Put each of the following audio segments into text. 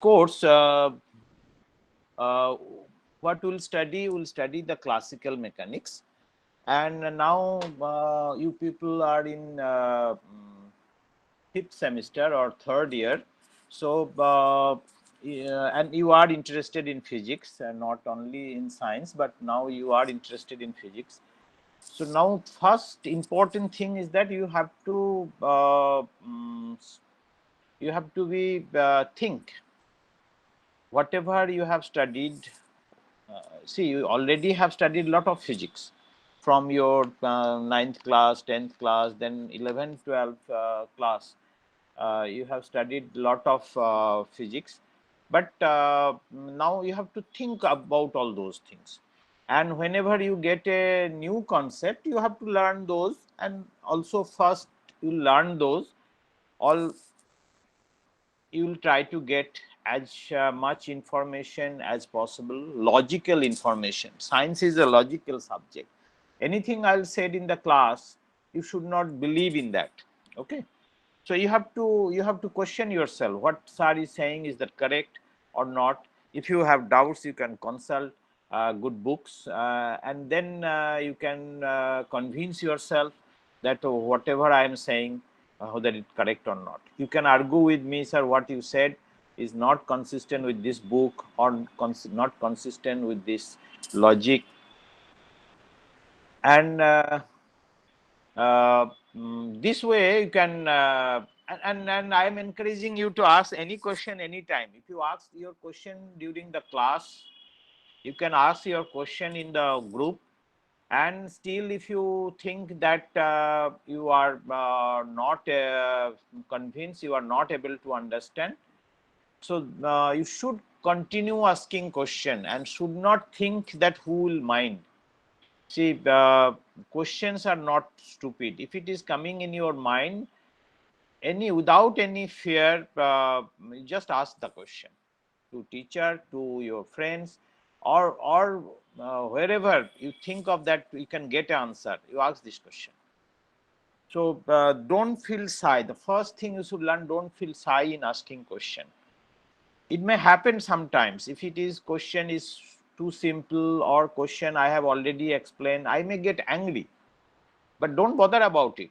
course, uh, what we'll study the classical mechanics. And now you people are in fifth semester or third year. So and you are interested in physics, and not only in science, but now you are interested in physics. So now first important thing is that you have to be think whatever you have studied. See, you already have studied a lot of physics from your ninth class, 10th class, then 11th, 12th class. You have studied a lot of physics, but now you have to think about all those things. And whenever you get a new concept, you have to learn those, and also first you learn those all. You will try to get as much information as possible, logical information. Science is a logical subject. Anything I'll said in the class, you should not believe in that. Okay, so you have to question yourself, what sir is saying, is that correct or not? If you have doubts, you can consult good books, and then you can convince yourself that whatever I am saying, whether it's correct or not. You can argue with me, sir, what you said is not consistent with this book, or not consistent with this logic. And this way you can and I am encouraging you to ask any question anytime. If you ask your question during the class, you can ask your question in the group. And still, if you think that you are not convinced, you are not able to understand, so you should continue asking question, and should not think that who will mind. See, questions are not stupid. If it is coming in your mind, without any fear, just ask the question to teacher, to your friends, or wherever you think of that you can get an answer. You ask this question. So don't feel shy. The first thing you should learn: don't feel shy in asking question. It may happen sometimes. If it is question is too simple, or question I have already explained, I may get angry, but don't bother about it.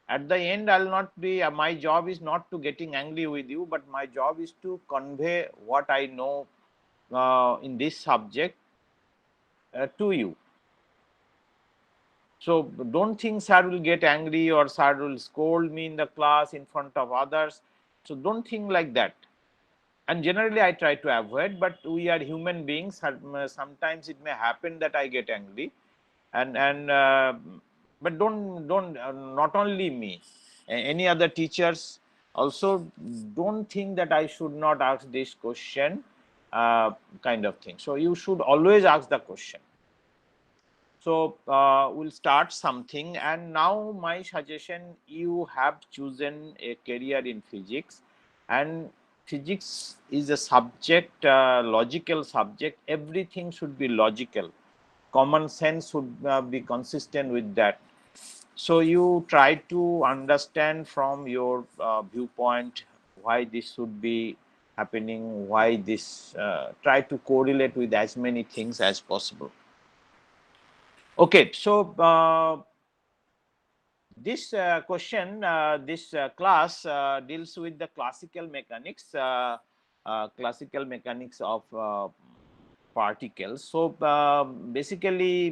At the end, I'll not be my job is not to getting angry with you, but my job is to convey what I know in this subject to you. So don't think sir will get angry, or sir will scold me in the class in front of others. So don't think like that. And generally I try to avoid, but we are human beings. Sometimes it may happen that I get angry, and but don't not only me, any other teachers also don't think that I should not ask this question, kind of thing. So you should always ask the question. So we'll start something. And now my suggestion: you have chosen a career in physics, and physics is a subject, logical subject. Everything should be logical. Common sense should be consistent with that. So you try to understand from your viewpoint why this should be happening, why this, try to correlate with as many things as possible. Okay, so this question, this class deals with the classical mechanics of particles. So basically,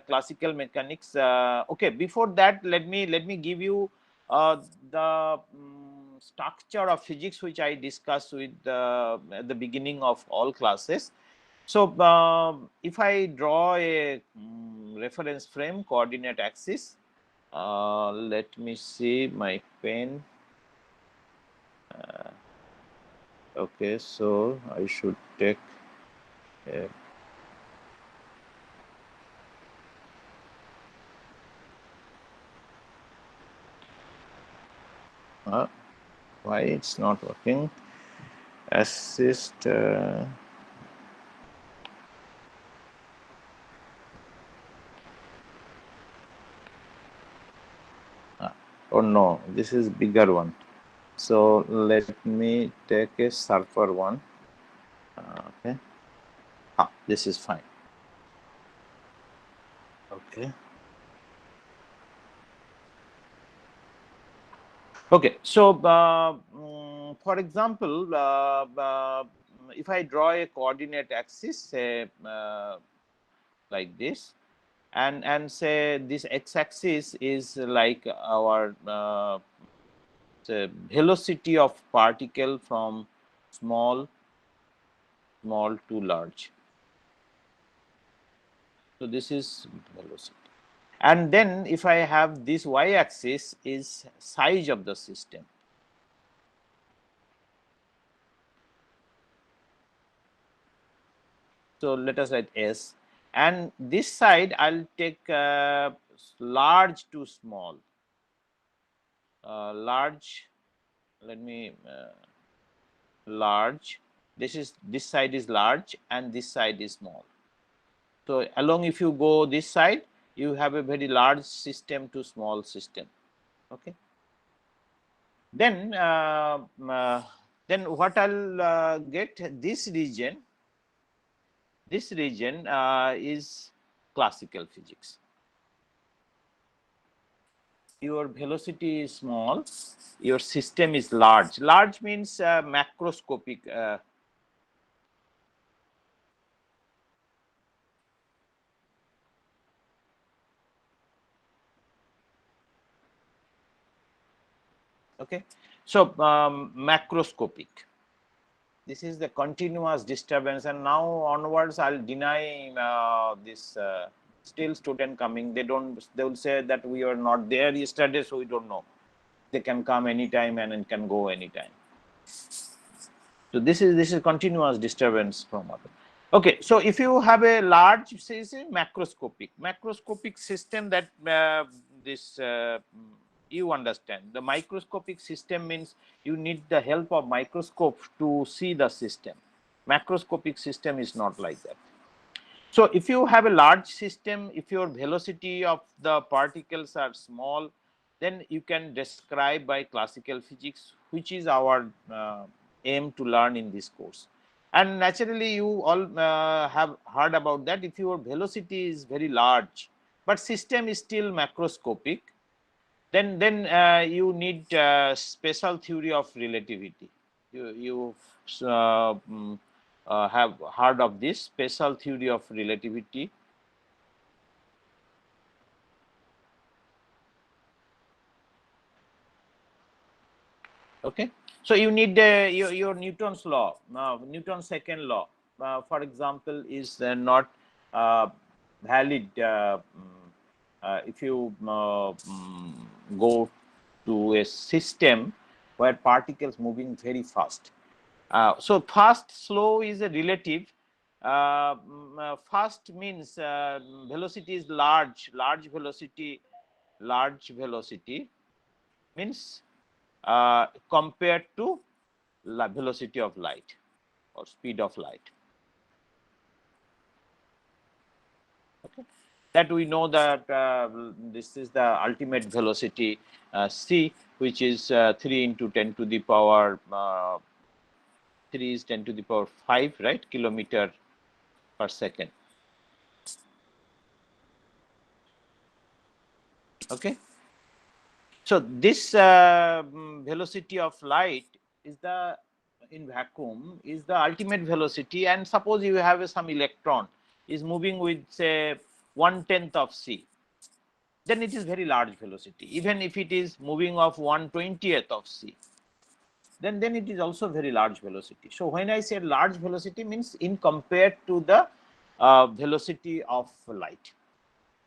classical mechanics. Okay, before that, let me give you the structure of physics, which I discussed with at the beginning of all classes. So if I draw a reference frame, coordinate axis, let me see my pen. Okay, so I should take a, why it's not working? Assist. Oh no, this is bigger one. So let me take a surfer one. Okay. This is fine. Okay. Okay. So, for example, if I draw a coordinate axis, say like this, and say this x-axis is like our say velocity of particle from small to large. So this is velocity. And then if I have this y-axis is size of the system. So let us write S, and this side I'll take large to small. Large, let me large. This side is large and this side is small. So along, if you go this side, you have a very large system to small system. Okay. Then what I'll get, this region. This region is classical physics. Your velocity is small, your system is large. Large means macroscopic. Okay, so macroscopic. This is the continuous disturbance, and now onwards I'll deny this. Still student coming, they will say that we are not there yesterday, so we don't know. They can come anytime and it can go anytime. So this is continuous disturbance from other. Okay, so if you have a large, say macroscopic system, that this you understand. The microscopic system means you need the help of microscope to see the system. Macroscopic system is not like that. So if you have a large system, if your velocity of the particles are small, then you can describe by classical physics, which is our aim to learn in this course. And naturally, you all have heard about that. If your velocity is very large, but system is still macroscopic, then you need special theory of relativity. You have heard of this special theory of relativity. Okay, so you need your Newton's law. Newton's second law, for example, is not valid if you go to a system where particles moving very fast. So fast, slow is a relative. Fast means velocity is large. Large velocity means compared to velocity of light or speed of light. Okay, that we know that this is the ultimate velocity c, which is 3 into 10 to the power 3 is 10 to the power 5, right, kilometer per second. Okay, so this velocity of light is the in vacuum is the ultimate velocity, and suppose you have some electron is moving with say 1/10 of c, then it is very large velocity. Even if it is moving of 1/20th of c, then it is also very large velocity. So when I say large velocity means in compared to the velocity of light,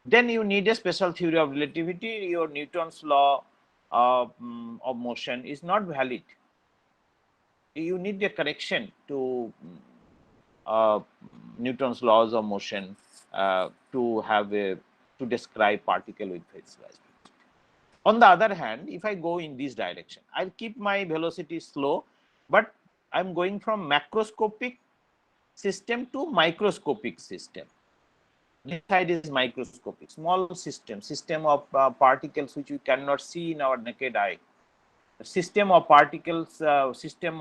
then you need a special theory of relativity. Your Newton's law of motion is not valid. You need a correction to uh, Newton's laws of motion to have a to describe particle with phase rise. On the other hand, if I go in this direction, I'll keep my velocity slow, but I'm going from macroscopic system to microscopic system. This side is microscopic, small system of particles which we cannot see in our naked eye. system of particles, system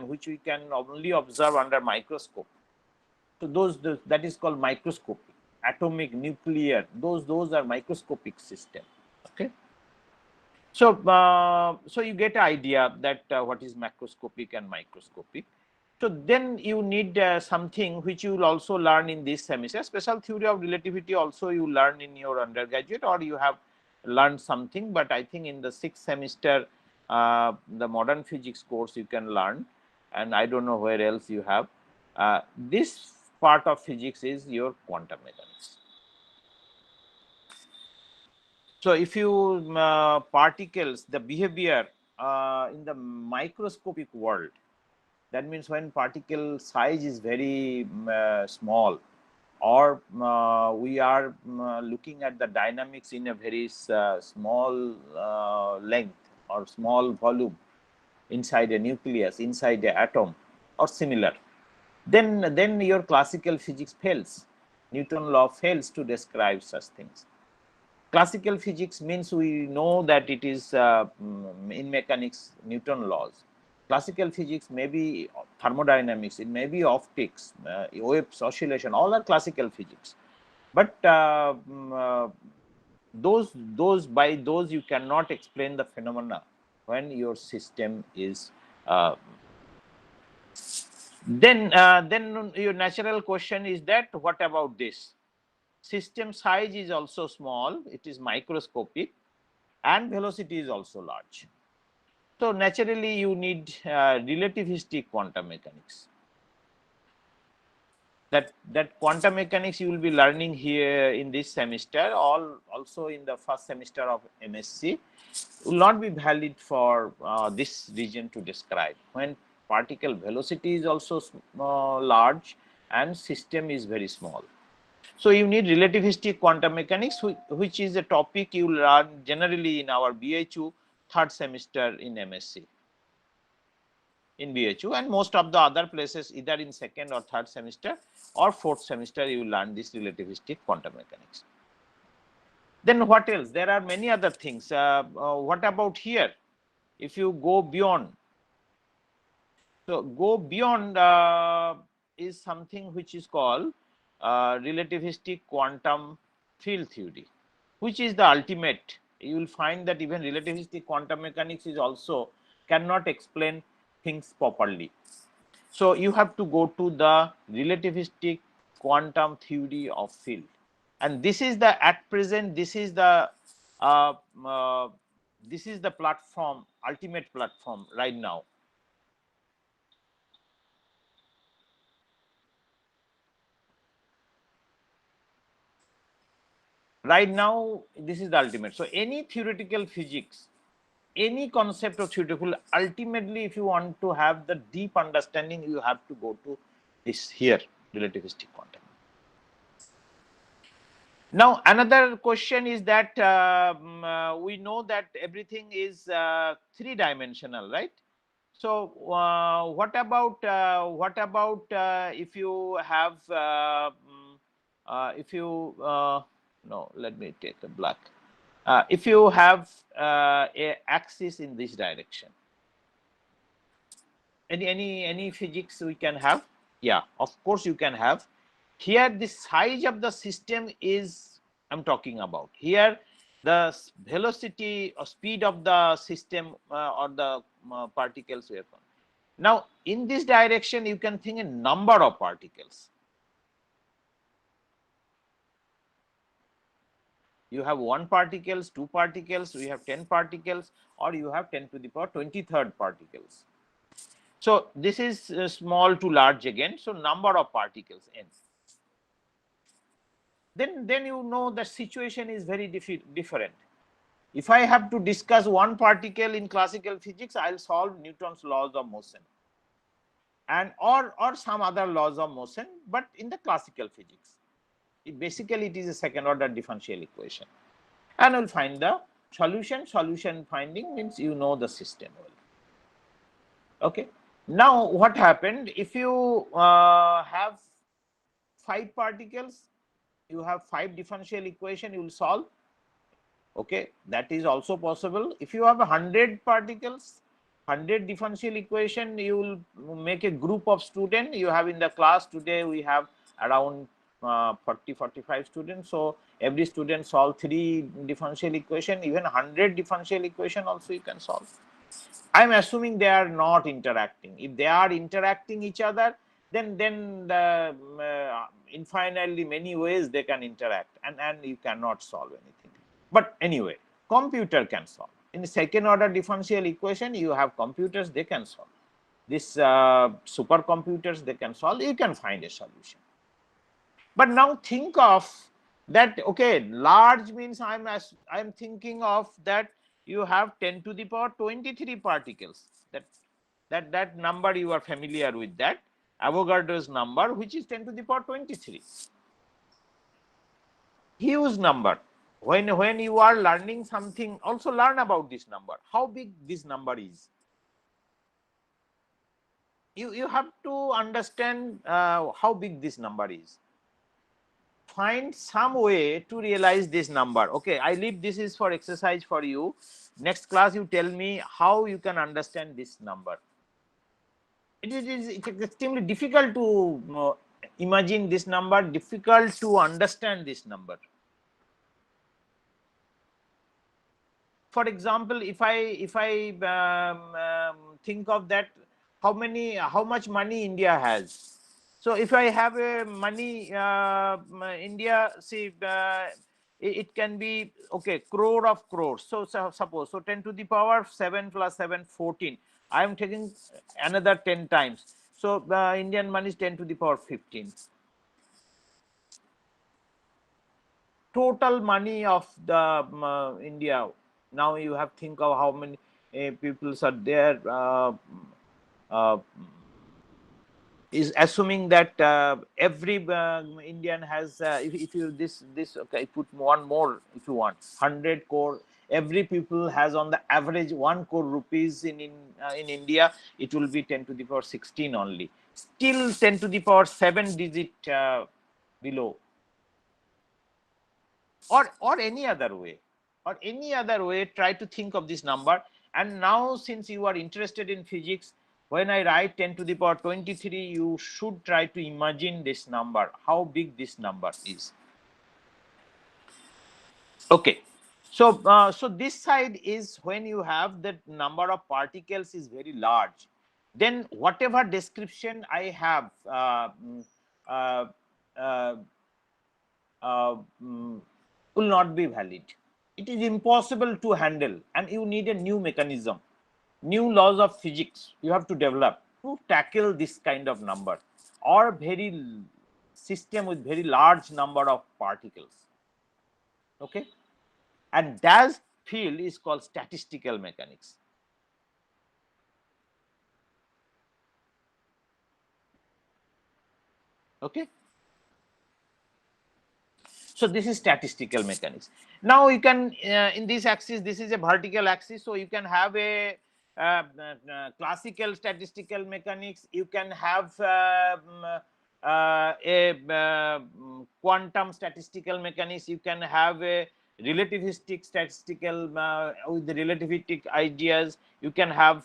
which we can only observe under microscope. So that is called microscopic, atomic, nuclear. Those are microscopic system. Okay. So you get an idea that what is macroscopic and microscopic. So then you need something which you will also learn in this semester. Special theory of relativity also you learn in your undergraduate, or you have learned something. But I think in the 6th semester, the modern physics course you can learn, and I don't know where else you have. This part of physics is your quantum mechanics. So if you particles, the behavior in the microscopic world, that means when particle size is very small, or we are looking at the dynamics in a very small length or small volume inside a nucleus, inside the atom, or similar, then your classical physics fails. Newton law fails to describe such things. Classical physics means we know that it is in mechanics, Newton laws. Classical physics may be thermodynamics, it may be optics, waves, oscillation, all are classical physics. But by those you cannot explain the phenomena when your system is. Then your natural question is that what about this? System size is also small, it is microscopic, and velocity is also large. So naturally you need relativistic quantum mechanics. That quantum mechanics you will be learning here in this semester, also in the first semester of MSc, will not be valid for this region to describe, when particle velocity is also large and system is very small. So you need relativistic quantum mechanics, which is a topic you learn generally in our BHU 3rd semester in MSc. In BHU and most of the other places, either in 2nd or 3rd semester or 4th semester, you learn this relativistic quantum mechanics. Then what else? There are many other things. What about here? If you go beyond, so go beyond is something which is called relativistic quantum field theory, which is the ultimate. You will find that even relativistic quantum mechanics is also cannot explain things properly. So you have to go to the relativistic quantum theory of field, and this is the at present this is the platform, ultimate platform right now. Right now, this is the ultimate. So any theoretical physics, any concept of theoretical, ultimately, if you want to have the deep understanding, you have to go to this here, relativistic quantum. Now, another question is that we know that everything is three-dimensional, right? So, what about if you have no? Let me take a black. If you have a axis in this direction, any physics we can have? Yeah, of course you can have. Here the size of the system is I'm talking about. Here the velocity or speed of the system or the particles we are going. Now in this direction you can think a number of particles. You have 1 particles, 2 particles, we have 10 particles, or you have 10 to the power 23rd particles. So this is small to large again. So number of particles n. Then you know the situation is very different. If I have to discuss 1 particle in classical physics, I'll solve Newton's laws of motion, and or some other laws of motion, but in the classical physics. Basically, it is a 2nd order differential equation, and we'll find the solution. Solution finding means you know the system well. Okay. Now, what happened if you have 5 particles? You have 5 differential equation you will solve. Okay, that is also possible. If you have 100 particles, 100 differential equation, you will make a group of students. You have in the class today, we have around 40-45 students. So every student solve 3 differential equation, even 100 differential equation also you can solve. I'm assuming they are not interacting. If they are interacting each other, then the, infinitely many ways they can interact, and you cannot solve anything. But anyway, computer can solve. In the second order differential equation, you have computers, they can solve. This supercomputers, they can solve. You can find a solution. But now think of that. Okay, large means I'm thinking of that you have 10 to the power 23 particles. That number, you are familiar with that Avogadro's number, which is 10 to the power 23. Huge number. When you are learning something, also learn about this number, how big this number is. You have to understand how big this number is. Find some way to realize this number. Okay, I leave this is for exercise for you. Next class, you tell me how you can understand this number. It's extremely difficult to imagine this number, difficult to understand this number. For example, if I think of that, how much money India has. So if I have a money, India, see, it can be, okay, crore of crores. So suppose, so 10 to the power 7 plus 7, 14. I am taking another 10 times. So Indian money is 10 to the power 15. Total money of the India. Now you have think of how many people are there. Uh, is assuming that every Indian has, if you this okay, put one more if you want, 100 crore. Every people has on the average 1 crore rupees in India. It will be 10 to the power 16 only. Still 10 to the power 7 digit below. Or any other way, try to think of this number. And now, since you are interested in physics, when I write 10 to the power 23, you should try to imagine this number, how big this number is. Okay, so this side is when you have the number of particles is very large, then whatever description I have uh, uh, will not be valid. It is impossible to handle, and you need a new mechanism, new laws of physics you have to develop to tackle this kind of number, or very system with very large number of particles. Okay, and that field is called statistical mechanics. Okay, so this is statistical mechanics. Now you can in this axis, this is a vertical axis, so you can have a classical statistical mechanics, you can have quantum statistical mechanics, you can have a relativistic statistical with the relativistic ideas, you can have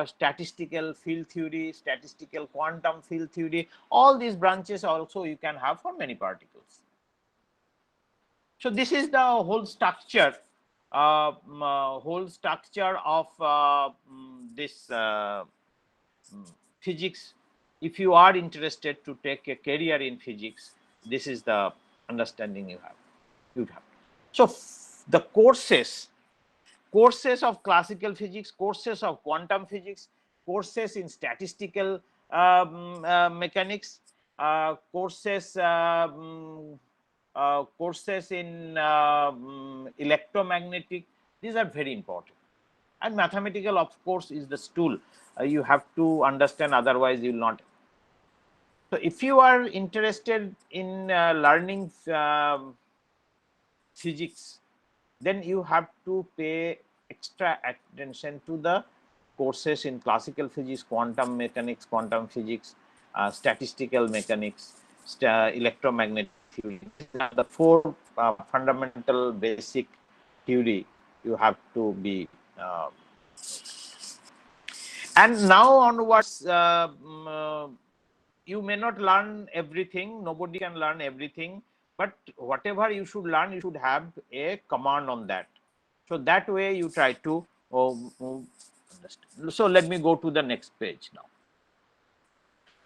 statistical field theory, statistical quantum field theory. All these branches also you can have for many particles. So this is the whole structure, of this physics. If you are interested to take a career in physics, this is the understanding you have. So the courses of classical physics, courses of quantum physics, courses in statistical mechanics, courses courses in electromagnetic, these are very important. And mathematical, of course, is the stool. You have to understand, otherwise you will not. So if you are interested in learning physics, then you have to pay extra attention to the courses in classical physics, quantum mechanics, quantum physics, statistical mechanics, electromagnetic theory. These are the 4 fundamental basic theory you have to be. And now onwards, you may not learn everything. Nobody can learn everything, but whatever you should learn, you should have a command on that. So that way you try to understand. So let me go to the next page now.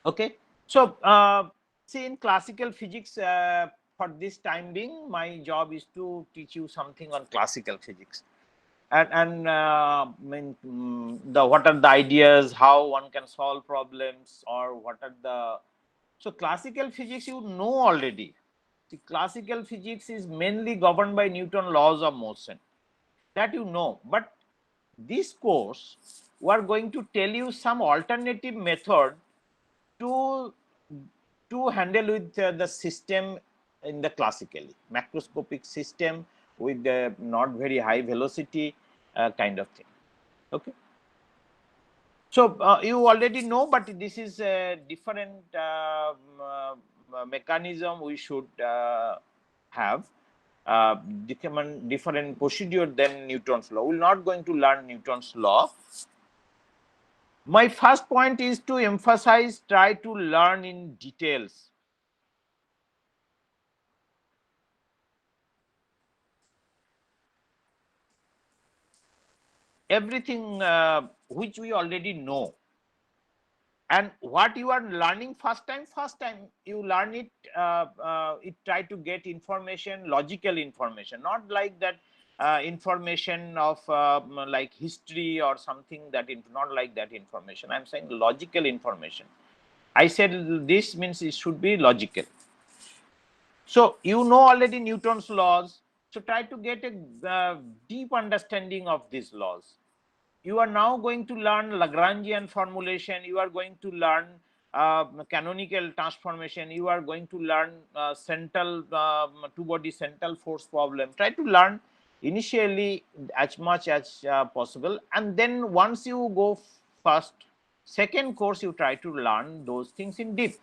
Okay. So see, in classical physics, for this time being, my job is to teach you something on classical physics. And the what are the ideas, how one can solve problems, or what are the. So classical physics you know already. See, classical physics is mainly governed by Newton laws of motion, that you know. But this course, we are going to tell you some alternative method to handle with the system in the classically macroscopic system with the not very high velocity kind of thing. Okay. So you already know, but this is a different mechanism we should have, different procedure than Newton's law. We're not going to learn Newton's law. My first point is to emphasize, try to learn in details. Everything which we already know. And what you are learning first time you learn it, it try to get information, logical information, not like that information of like history or something, that not like that information. I'm saying logical information. I said this means it should be logical. So you know already Newton's laws, so try to get a deep understanding of these laws. You are now going to learn Lagrangian formulation, you are going to learn canonical transformation, you are going to learn central two-body central force problem. Try to learn initially as much as possible, and then once you go first, second course, you try to learn those things in deep.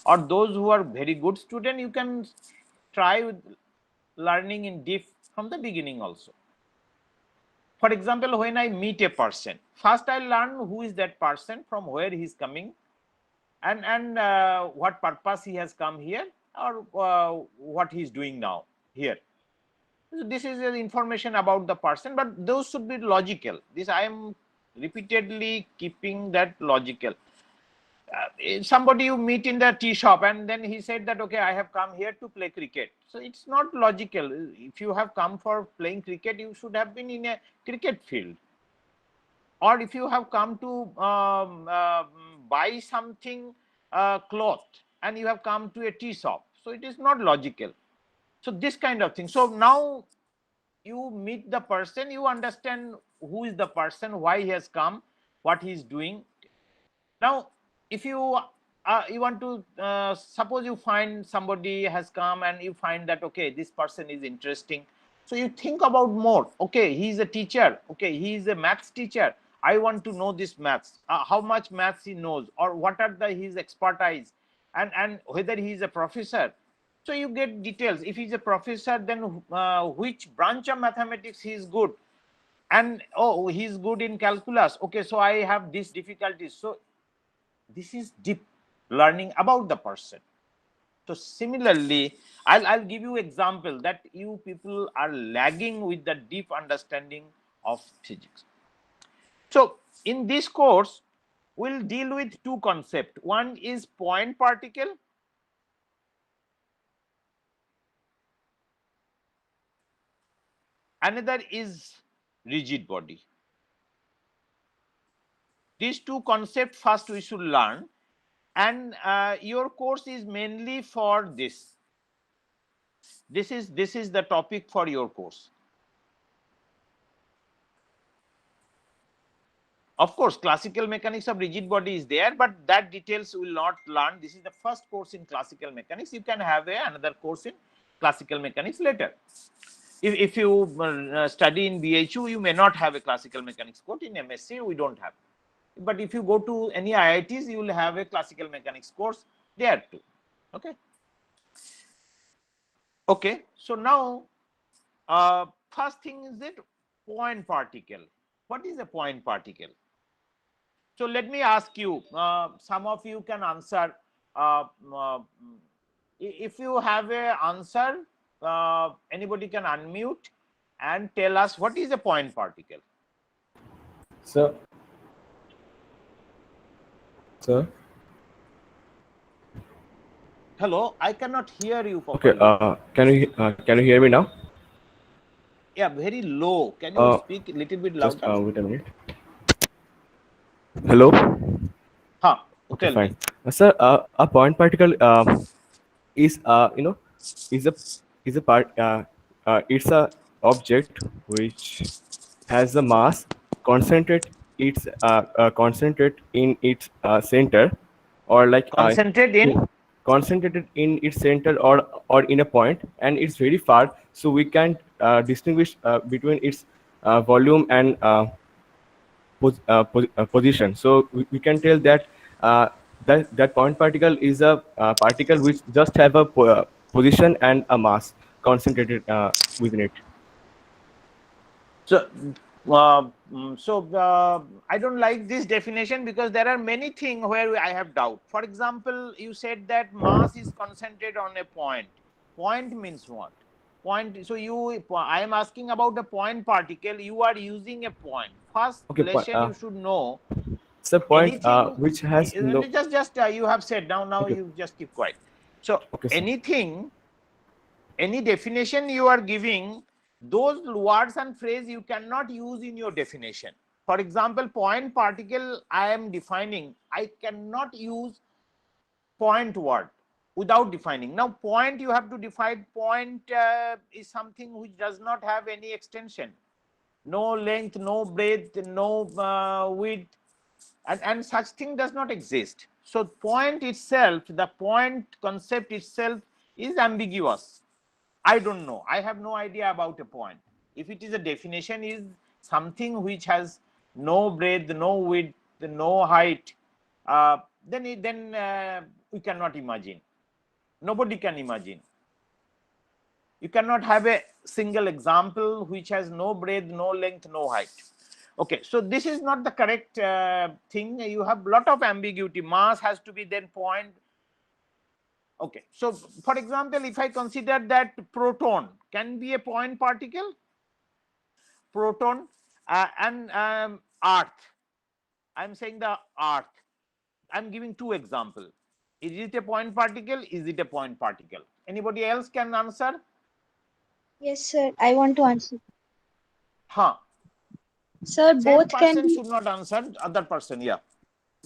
Or those who are very good student, you can try with learning in deep from the beginning also. For example, when I meet a person, first I learn who is that person, from where he is coming, and what purpose he has come here, or what he is doing now here. So this is the information about the person, but those should be logical. This I am repeatedly keeping that logical. Somebody you meet in the tea shop, and then he said that, okay, I have come here to play cricket. So it's not logical. If you have come for playing cricket, you should have been in a cricket field. Or if you have come to buy something, cloth, and you have come to a tea shop, so it is not logical. So this kind of thing. So now you meet the person, you understand who is the person, why he has come, what he is doing. Now if you you want to suppose you find somebody has come and you find that, okay, this person is interesting, so you think about more. Okay, he is a teacher, okay, he is a maths teacher, I want to know this maths, how much maths he knows, or what are the his expertise, and whether he is a professor. So you get details. If he's a professor, then which branch of mathematics he is good, and oh, he's good in calculus, okay, so I have this difficulties. So this is deep learning about the person. So similarly, I'll give you example that you people are lagging with the deep understanding of physics. So in this course, we'll deal with two concepts. One is point particle, another is rigid body. These two concepts first we should learn, and your course is mainly for this. This is the topic for your course. Of course, classical mechanics of rigid body is there, but that details will not learn. This is the first course in classical mechanics. You can have another course in classical mechanics later. If you study in BHU, you may not have a classical mechanics course. In MSc, we don't have. But if you go to any IITs, you will have a classical mechanics course there too. Okay. Okay. So now first thing is that point particle. What is a point particle? So let me ask you, some of you can answer. If you have a answer, anybody can unmute and tell us what is a point particle. Sir. Sir. Hello, I cannot hear you Okay. properly. Can you hear me now? Yeah, very low. Can you speak a little bit Just louder? wait a minute. Hello. Huh, Okay, tell me. fine. Sir, a point particle is is a is a part it's a object which has a mass concentrate in its center, or like Concentrate in. concentrated in its center, or in a point, and it's very far, so we can distinguish between its volume and position. So we can tell that that point particle is a particle which just have a position and a mass concentrated within it. So, I don't like this definition because there are many things where I have doubt. For example, you said that mass is concentrated on a point. Point means what? Point. So I am asking about the point particle. You are using a point. First Okay, lesson you should know it's a point anything. which has no. Just you have said now Okay. you just keep quiet. So Okay, sir. anything, any definition you are giving, those words and phrase you cannot use in your definition. For example, point particle I am defining, I cannot use point word without defining. Now point, you have to define. Point is something which does not have any extension, no length, no breadth, no width, and such thing does not exist. So point itself, the point concept itself is ambiguous. I don't know. I have no idea about a point. If it is a definition is something which has no breadth, no width, no height, then we cannot imagine. Nobody can imagine. You cannot have a single example which has no breadth, no length, no height. Okay, so this is not the correct thing. You have lot of ambiguity. Mass has to be then point. Okay, so for example, if I consider that proton can be a point particle, proton and earth, I'm saying the earth, I'm giving two examples. Is it a point particle? Is it a point particle? Anybody else can answer? Yes, sir. I want to answer. Huh. Sir, Same person should not answer, other person, yeah.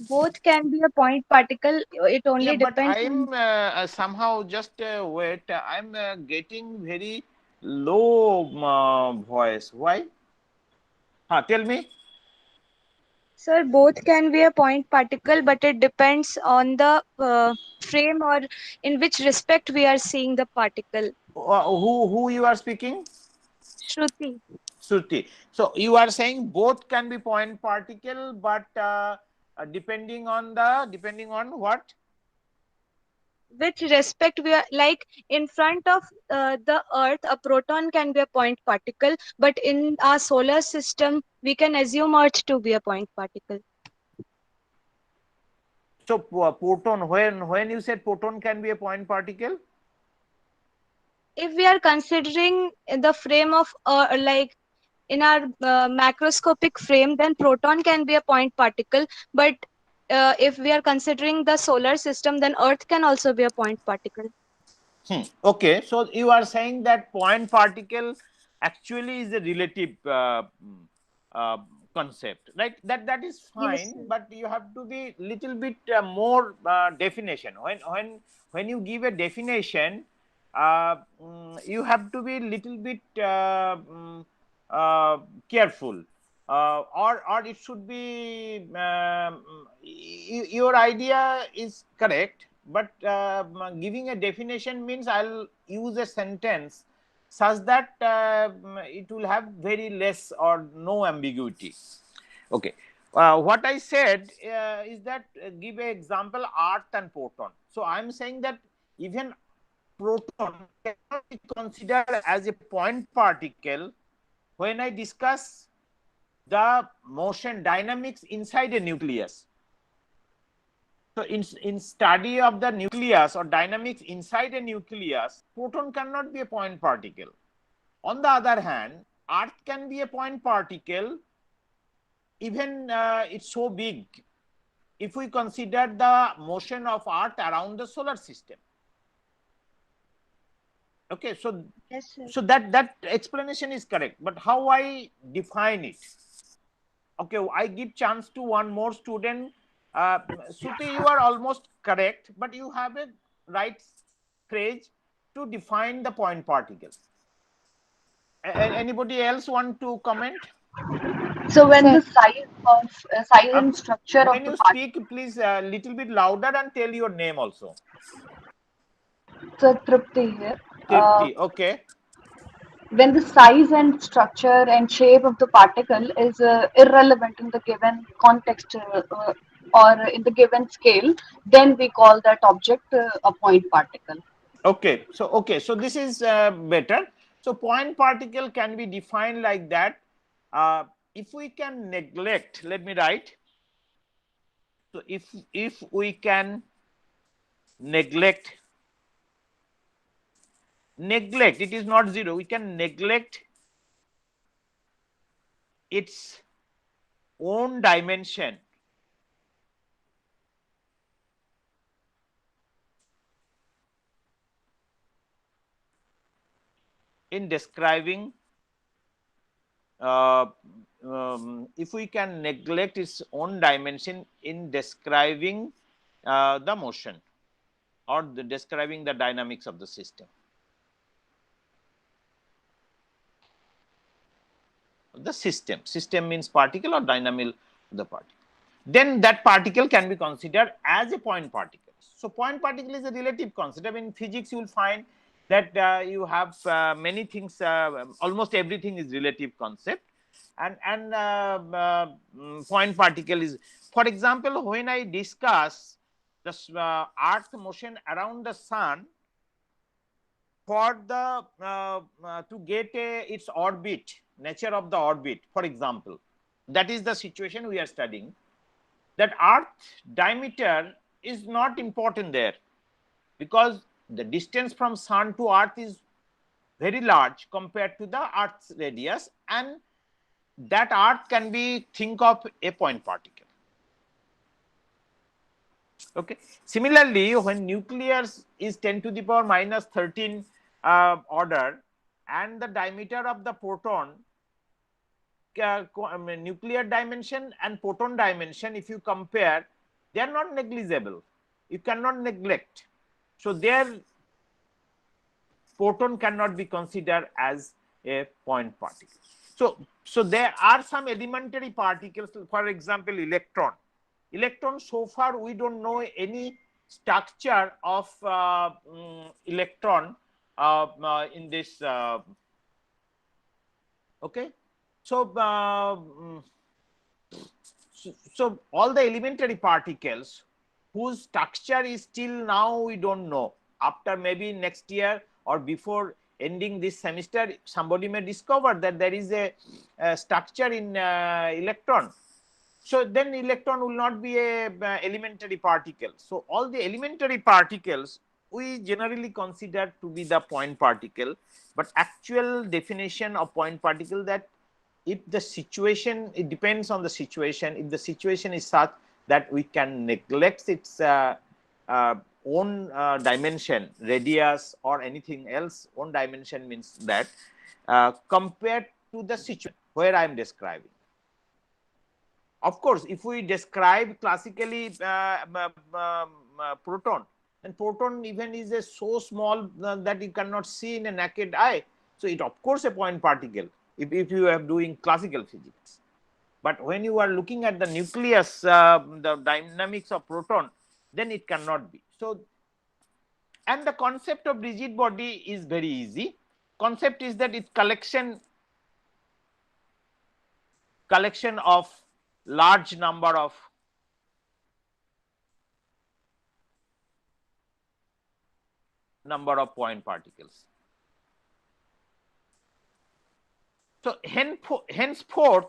both can be a point particle. It Yeah, only but depends on. I'm somehow just wait. I'm getting very low voice. Why? Tell me. Sir, both can be a point particle, but it depends on the frame or in which respect we are seeing the particle. Who you are speaking? Shruti. Shruti. So you are saying both can be point particle, but depending on what? Which respect we are, like in front of the earth, a proton can be a point particle, but in our solar system we can assume earth to be a point particle. So proton, when you said proton can be a point particle? If we are considering the frame of like in our macroscopic frame, then proton can be a point particle, but if we are considering the solar system, then earth can also be a point particle. Okay, so you are saying that point particle actually is a relative uh, concept, right? That is Yes, fine, sir. but you have to be little bit more definition. When you give a definition, you have to be little bit careful, or it should be your idea is correct, but giving a definition means I'll use a sentence such that it will have very less or no ambiguity. Okay, what I said is that give an example, earth and proton. So I'm saying that even proton cannot be considered as a point particle when I discuss the motion dynamics inside a nucleus. So in study of the nucleus or dynamics inside a nucleus, proton cannot be a point particle. On the other hand, Earth can be a point particle, even it's so big, if we consider the motion of Earth around the solar system. Okay, so Yes, sir. so that explanation is correct, but how I define it? Okay, I give chance to one more student. Suti, you are almost correct, but you have a right phrase to define the point particles. Anybody else want to comment? So when Sir. the size and structure of When the you particle, speak, please a little bit louder and tell your name also. so Trupti here. Tirti, okay. When the size and structure and shape of the particle is irrelevant in the given context or in the given scale, then we call that object a point particle. Okay, so this is better. So point particle can be defined like that. If we can neglect, let me write. So if we can neglect, it is not zero. We can neglect its own dimension. In describing, if we can neglect its own dimension in describing the motion or describing the dynamics of the system. The system means particle or dynamic of the particle. Then that particle can be considered as a point particle. So point particle is a relative concept. In physics, you will find that you have many things, almost everything is relative concept, and point particle is, for example, when I discuss the Earth motion around the sun, for the to get its orbit, nature of the orbit, for example, that is the situation we are studying, that Earth diameter is not important there, because the distance from sun to Earth is very large compared to the Earth's radius, and that Earth can be think of a point particle. Okay, similarly, when nucleus is 10 to the power minus 13 order, and the diameter of the proton, nuclear dimension and proton dimension, if you compare, they are not negligible. You cannot neglect. So their proton cannot be considered as a point particle. So there are some elementary particles, for example, electron. Electron, so far we don't know any structure of electron in this. Okay, so, so all the elementary particles whose structure is still now we don't know. After maybe next year or before ending this semester, somebody may discover that there is a structure in electron. So then electron will not be a elementary particle. So all the elementary particles we generally consider to be the point particle, but actual definition of point particle, that if the situation, it depends on the situation. If the situation is such that we can neglect its own dimension, radius or anything else, own dimension means that compared to the situation where I am describing. Of course, if we describe classically proton, and proton even is a so small that you cannot see in a naked eye. So it of course a point particle if you are doing classical physics. But when you are looking at the nucleus, the dynamics of proton, then it cannot be. So, and the concept of rigid body is very easy. Concept is that it's collection of large number of point particles. So henceforth,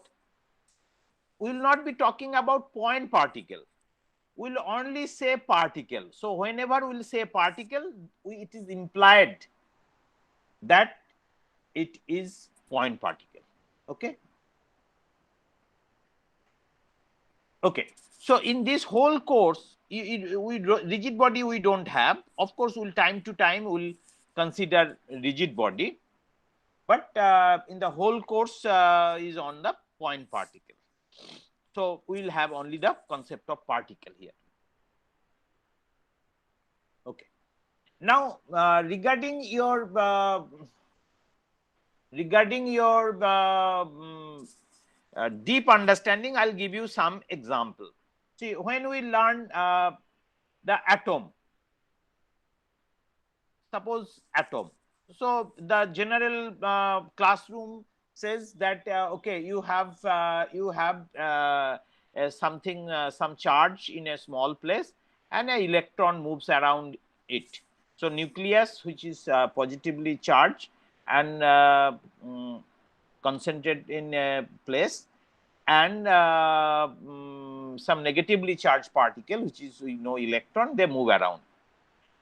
we will not be talking about point particle. We will only say particle. So whenever we will say particle, it is implied that it is point particle. Okay. Okay. So in this whole course, rigid body we don't have. Of course, we'll time to time we'll consider rigid body, but in the whole course is on the point particle. So we'll have only the concept of particle here. Okay. Now regarding your deep understanding, I'll give you some example. See, when we learn the atom, suppose atom. So the general classroom says that okay, you have something, some charge in a small place, and an electron moves around it. So nucleus, which is positively charged and concentrated in a place, and some negatively charged particle, which is electron, they move around.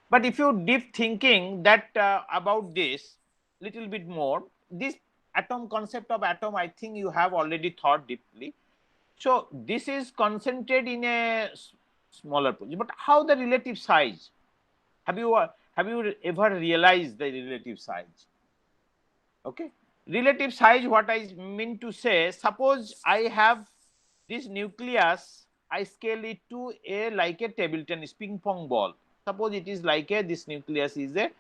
But if you deep thinking that about this little bit more, this atom concept of atom, I think you have already thought deeply. So this is concentrated in a smaller position, but how the relative size? Have you ever realized the relative size? Okay, relative size, what I mean to say, suppose I have this nucleus, I scale it to like a table tennis ping pong ball. Suppose it is like this nucleus is a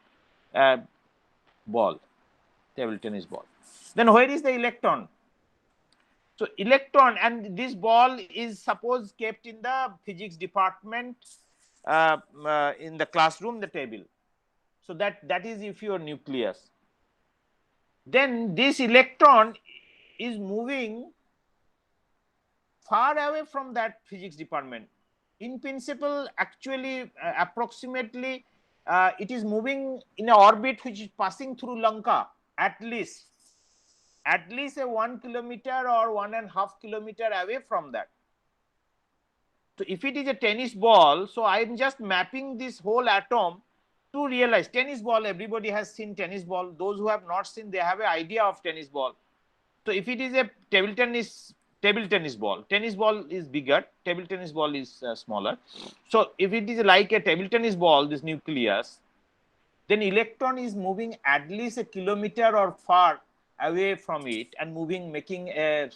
ball, table tennis ball. Then where is the electron? So electron, and this ball is suppose kept in the physics department in the classroom, the table. So that is if your nucleus. Then this electron is moving far away from that physics department. In principle, actually, approximately, it is moving in an orbit which is passing through Lanka, at least a 1 kilometer or 1.5 kilometer away from that. So if it is a tennis ball, so I am just mapping this whole atom to realize tennis ball. Everybody has seen tennis ball. Those who have not seen, they have an idea of tennis ball. So if it is a table tennis ball, tennis ball is bigger, table tennis ball is smaller. So if it is like a table tennis ball, this nucleus, then electron is moving at least a kilometer or far away from it and moving, making a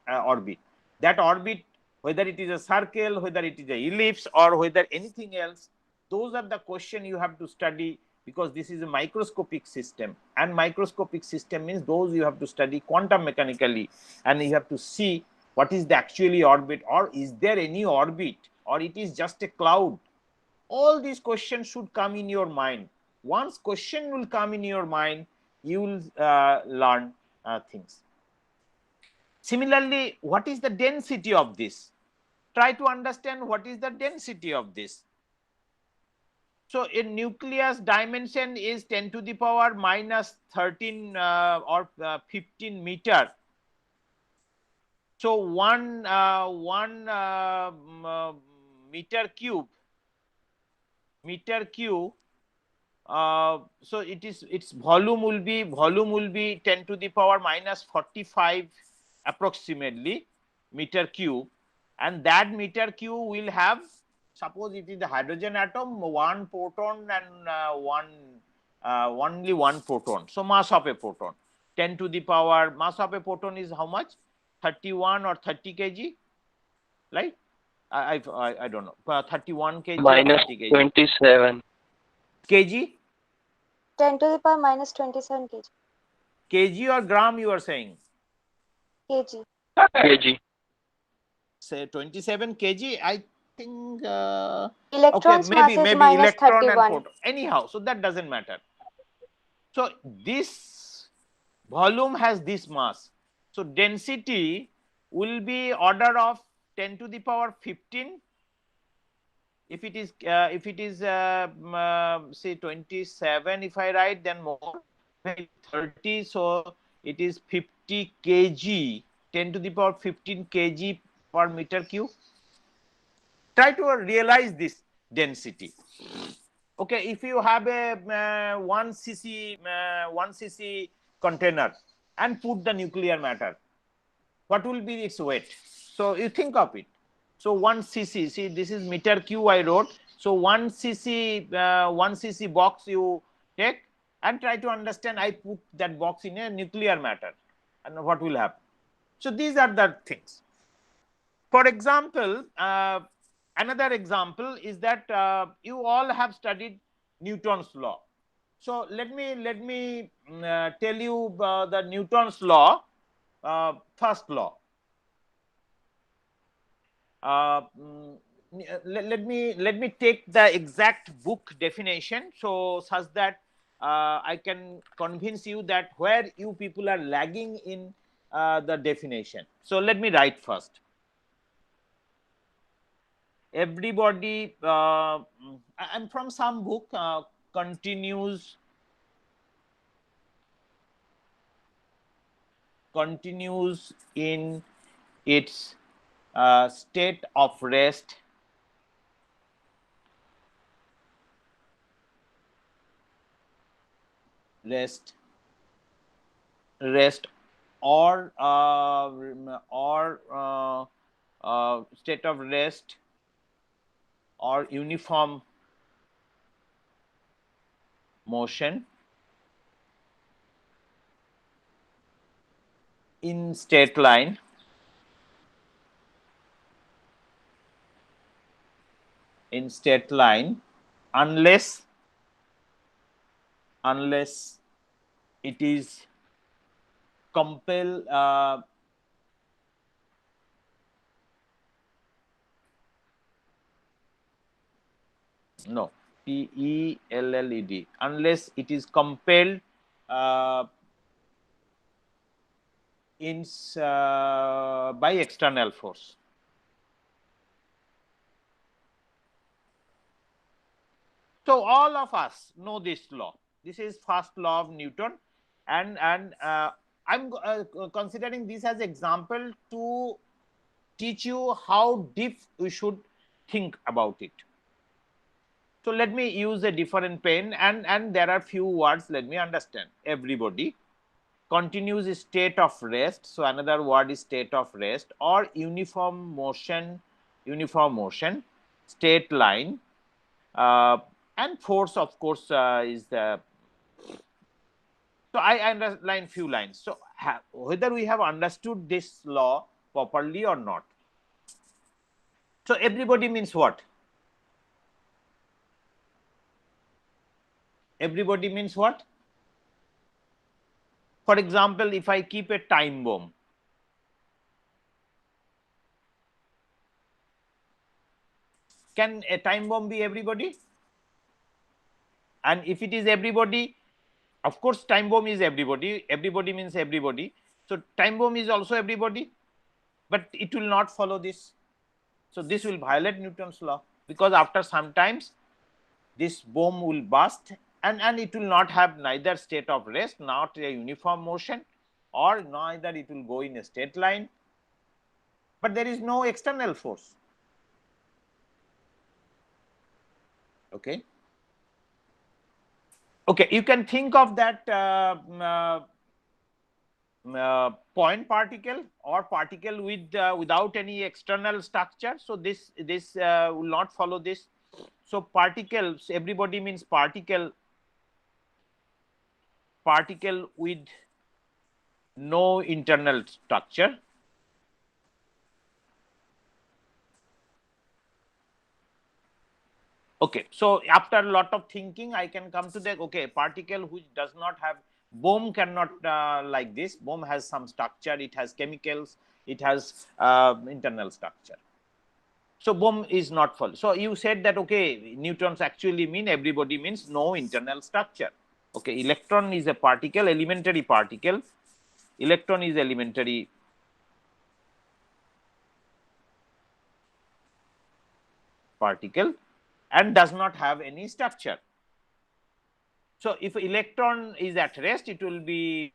orbit. That orbit, whether it is a circle, whether it is a ellipse, or whether anything else, those are the question you have to study, because this is a microscopic system, and microscopic system means those you have to study quantum mechanically, and you have to see what is the actually orbit, or is there any orbit, or it is just a cloud. All these questions should come in your mind. Once question will come in your mind, you will learn things. Similarly, what is the density of this? Try to understand what is the density of this. So in nucleus, dimension is 10 to the power minus 13 or 15 meter. So one meter cube. So its volume will be 10 to the power minus 45 approximately meter cube, and that meter cube will have, suppose it is the hydrogen atom, one proton and only one proton. So mass of a proton, 10 to the power, mass of a proton is how much? 31 or 30 kg, right? I don't know, 31 kg minus or 30 kg. 27 kg. 10 to the power minus 27 kg. Kg or gram you are saying? Kg. kg. Say 27 kg, I think. Electron's okay, mass is maybe minus electron 31. and proton. Anyhow, so that doesn't matter. So this volume has this mass. So density will be order of 10 to the power 15. If it is say 27, if I write, then more, maybe 30. So it is 50 50 kg, 10 to the power 15 kg per meter cube. Try to realize this density. Okay, if you have a 1 cc container and put the nuclear matter, what will be its weight? So you think of it. So 1 cc, see this is meter cube I wrote. So 1 cc box you take and try to understand. I put that box in a nuclear matter and what will happen. So these are the things. For example, another example is that you all have studied Newton's law. So let me tell you the Newton's law, first law. Let me take the exact book definition, so such that I can convince you that where you people are lagging in the definition. So let me write first. Everybody, I'm from some book, continues in its state of rest or state of rest or uniform motion in straight line unless it is compel no PELLED, unless it is compelled by external force. So all of us know this law. This is first law of Newton, and I'm considering this as example to teach you how deep we should think about it. So let me use a different pen, and there are few words. Let me understand. Everybody, continuous state of rest. So another word is state of rest, or uniform motion, straight line, and force, of course, is the. So I underline few lines. So whether we have understood this law properly or not. So everybody means what? Everybody means what? For example, if I keep a time bomb, can a time bomb be everybody? And if it is everybody, of course, time bomb is everybody. Everybody means everybody. So time bomb is also everybody, but it will not follow this. So this will violate Newton's law, because after some times this bomb will burst, and it will not have neither state of rest, not a uniform motion, or neither it will go in a straight line, but there is no external force. Okay. Okay, you can think of that point particle or particle with without any external structure. So this will not follow this. So particles, everybody means particle with no internal structure. Okay, so after a lot of thinking, I can come to the, okay, particle which does not have, bomb cannot like this. Bomb has some structure, it has chemicals, it has internal structure. So bomb is not full. So you said that, okay, neutrons actually mean, everybody means no internal structure. Okay, electron is a particle, elementary particle. Electron is elementary particle and does not have any structure. So if electron is at rest, it will be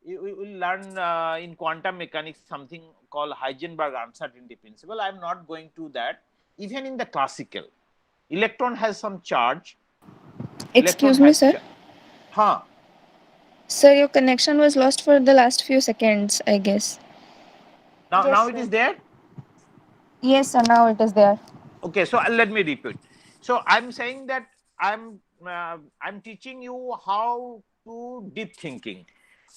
we will learn in quantum mechanics something called Heisenberg uncertainty principle. I am not going to that. Even in the classical, electron has some charge. Electron Excuse me, has sir. huh. Sir, your connection was lost for the last few seconds, I guess. Now Yes, it sir. is there. Yes, sir. Now it is there. Okay, so let me repeat. So I'm saying that I'm teaching you how to deep thinking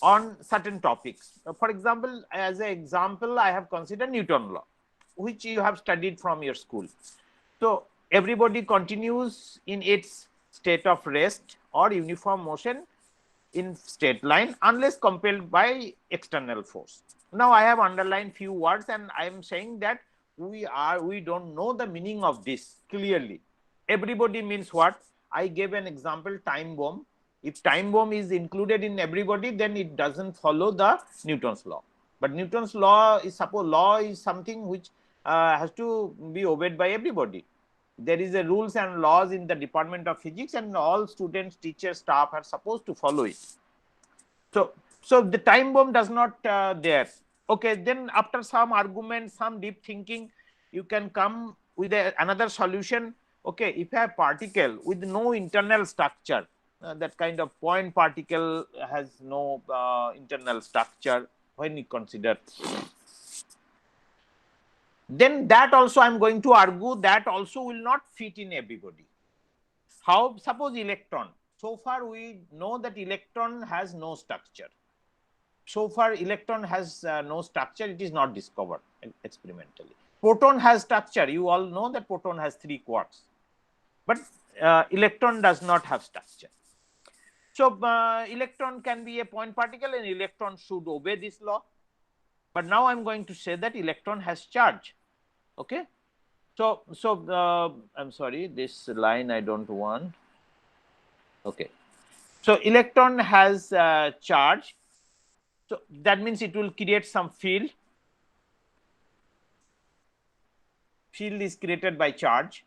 on certain topics. For example, as an example, I have considered Newton law, which you have studied from your school. So everybody continues in its state of rest or uniform motion in straight line unless compelled by external force. Now I have underlined few words and I am saying that we don't know the meaning of this clearly. Everybody means what? I gave an example, time bomb. If time bomb is included in everybody, then it doesn't follow the Newton's law. But Newton's law is, suppose law is something which has to be obeyed by everybody. There is a rules and laws in the Department of Physics, and all students, teachers, staff are supposed to follow it. So the time bomb does not there. Okay, then after some argument, some deep thinking, you can come with another solution. Okay, if you have particle with no internal structure, that kind of point particle has no internal structure when you consider, then that also I'm going to argue that also will not fit in everybody. How? Suppose electron. So far we know that electron has no structure. So far electron has no structure. It is not discovered experimentally. Proton has structure. You all know that proton has 3 quarks. But electron does not have structure. So electron can be a point particle and electron should obey this law. But now I'm going to say that electron has charge. Okay. So I'm sorry, this line I don't want. Okay. So electron has charge. So that means it will create some field. Field is created by charge.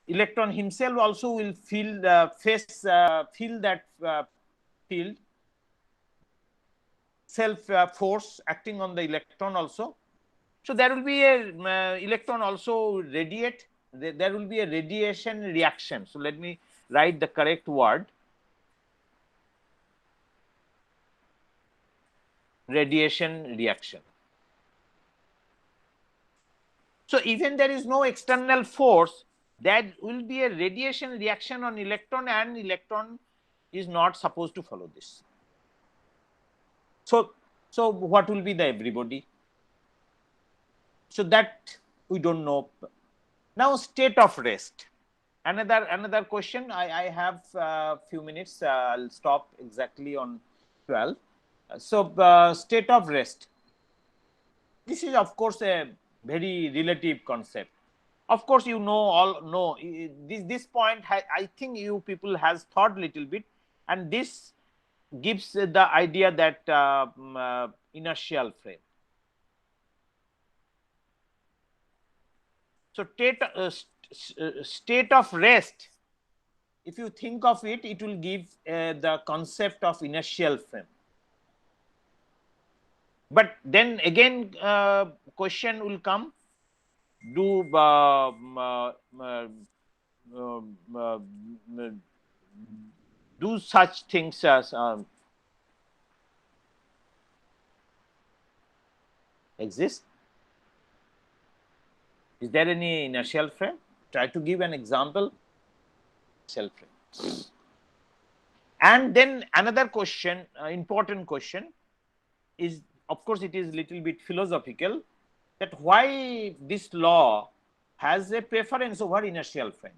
Electron himself also will feel feel that field. Self force acting on the electron also. So there will be a electron also radiate. There will be a radiation reaction. So let me write the correct word. Radiation reaction. So even there is no external force, that will be a radiation reaction on electron, and electron is not supposed to follow this. So what will be the everybody? So that we don't know. Now state of rest. Another question. I have a few minutes. I'll stop exactly on 12. So state of rest. This is of course a very relative concept. Of course, you know this point. I think you people has thought little bit, and this gives the idea that inertial frame. So state of rest, if you think of it, it will give the concept of inertial frame. But then again, question will come: do such things as exist? Is there any inertial frame? Try to give an example. Inertial frame. And then another question, important question, is, of course, it is little bit philosophical, that why this law has a preference over inertial frame.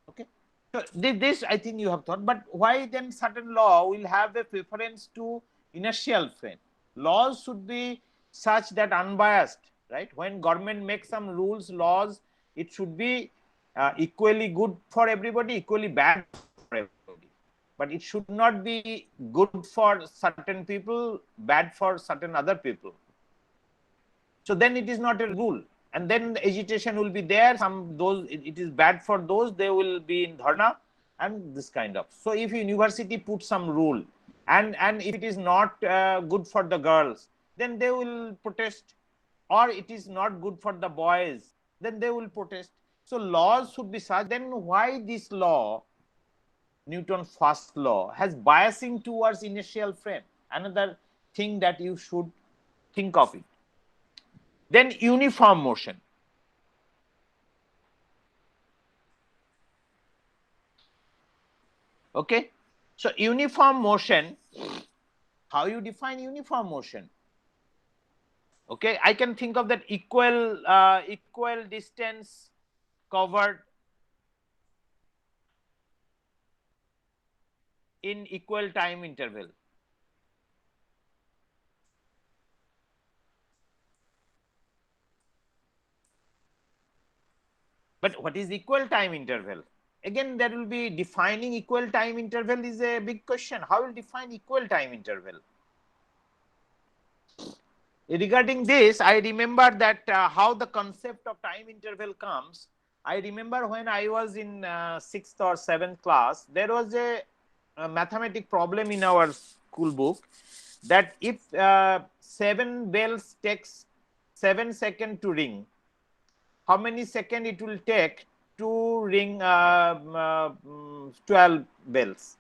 Okay, so this I think you have thought, but why then certain law will have a preference to inertial frame? Laws should be such that unbiased, right? When government makes some rules, laws, it should be equally good for everybody, equally bad for everybody. But it should not be good for certain people, bad for certain other people. So then it is not a rule. And then the agitation will be there. It is bad for those, they will be in dharna. and this kind of. So if university puts some rule, and if it is not good for the girls, then they will protest, or it is not good for the boys, then they will protest. So laws should be such. Then why this law, Newton's first law, has biasing towards inertial frame? Another thing that you should think of it. Then uniform motion. Okay, so uniform motion, how you define uniform motion? Okay, I can think of that equal distance covered in equal time interval. But what is equal time interval? Again, there will be defining equal time interval is a big question. How will define equal time interval? Regarding this, I remember that how the concept of time interval comes. I remember when I was in 6th or 7th class, there was a mathematic problem in our school book, that if 7 bells takes 7 seconds to ring, how many seconds it will take to ring 12 bells?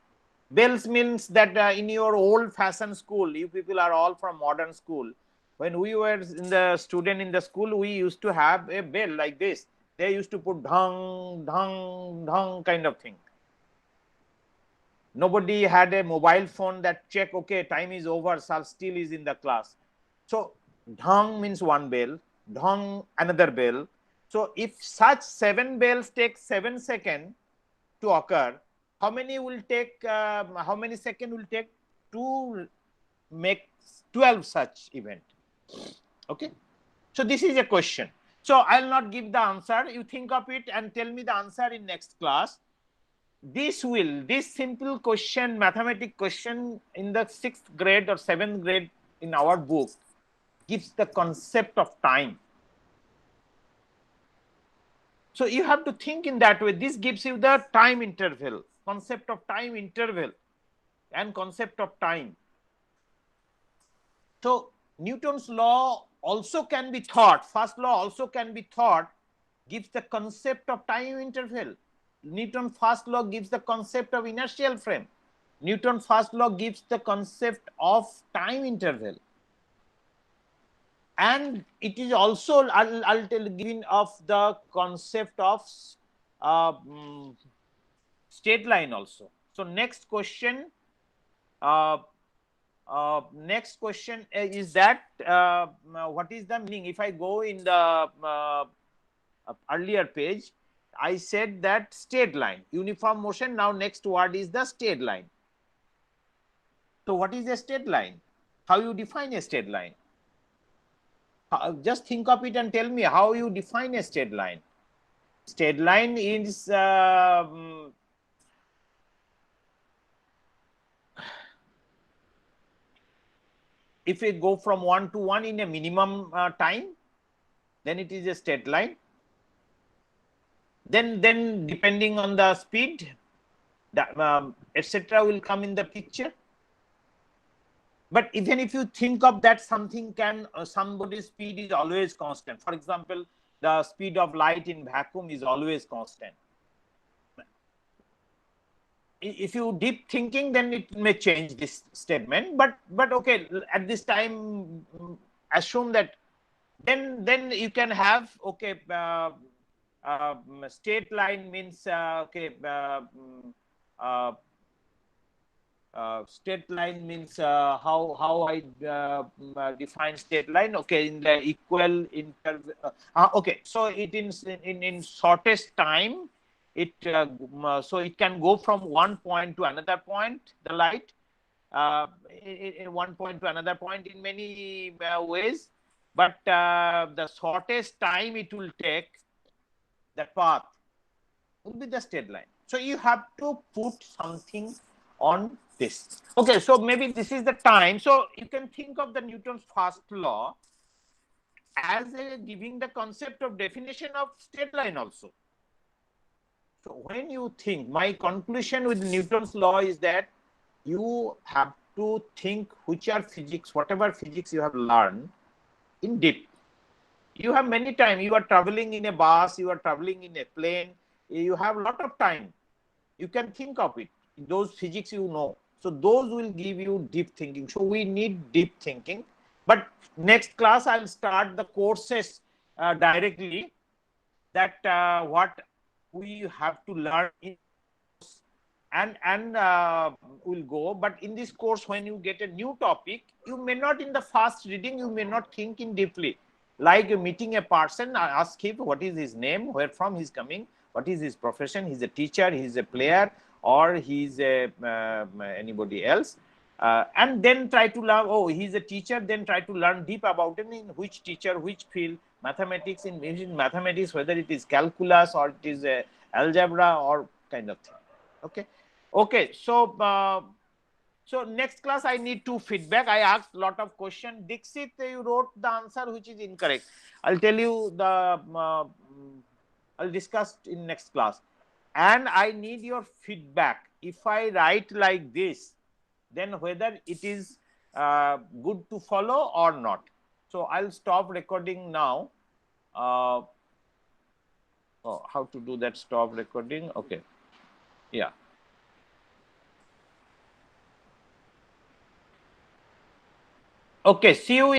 Bells means that in your old fashioned school, you people are all from modern school. When we were in the student in the school, we used to have a bell like this. They used to put dhang, dhang, dhang kind of thing. Nobody had a mobile phone that check, okay, time is over, Sal still is in the class. So dhang means one bell, dhang another bell. So if such 7 bells take 7 seconds to occur, how many will take, how many seconds will take to make 12 such event? Okay, so this is a question. So I'll not give the answer. You think of it and tell me the answer in next class. This simple question, mathematic question in the 6th grade or 7th grade in our book gives the concept of time. So you have to think in that way. This gives you the time interval, concept of time interval and concept of time. So Newton's law also can be thought, first law also can be thought, gives the concept of time interval. Newton's first law gives the concept of inertial frame. Newton's first law gives the concept of time interval. And it is also, I'll tell giving of the concept of straight line also. So next question is that what is the meaning? If I go in the earlier page, I said that straight line, uniform motion. Now next word is the straight line. So what is a straight line? How you define a straight line? Just think of it and tell me how you define a straight line. Straight line is if we go from 1 to 1 in a minimum time, then it is a straight line. Then depending on the speed, etc. will come in the picture. But even if you think of that, something can, somebody's speed is always constant. For example, the speed of light in vacuum is always constant. If you deep thinking, then it may change this statement. But okay, at this time, assume that then you can have, okay, straight line means okay. Straight line means how I define straight line. Okay, in the equal interval. Okay, so it in shortest time, it so it can go from one point to another point. The light in one point to another point in many ways, but the shortest time it will take, that path will be the straight line. So you have to put something on this. Okay, so maybe this is the time. So you can think of the Newton's first law as giving the concept of definition of straight line also. So when you think, my conclusion with Newton's law is that you have to think which are physics, whatever physics you have learned in depth. You have many time, you are traveling in a bus, you are traveling in a plane, you have a lot of time. You can think of it, those physics you know. So those will give you deep thinking. So we need deep thinking. But next class, I'll start the courses directly, that what we have to learn in, and will go. But in this course, when you get a new topic, you may not, in the first reading, you may not think in deeply. Like meeting a person, ask him what is his name, where from he's coming, what is his profession, he's a teacher, he's a player, or he's a anybody else. And then try to learn, oh, he's a teacher, then try to learn deep about him, in which teacher, which field, mathematics, in mathematics, whether it is calculus or it is algebra or kind of thing. Okay, so next class I need to feedback. I asked a lot of questions. Dixit, you wrote the answer which is incorrect. I'll tell you the I'll discuss in next class. And I need your feedback. If I write like this, then whether it is good to follow or not. So I'll stop recording now. Oh, how to do that? Stop recording. Okay. Yeah. Okay. See you.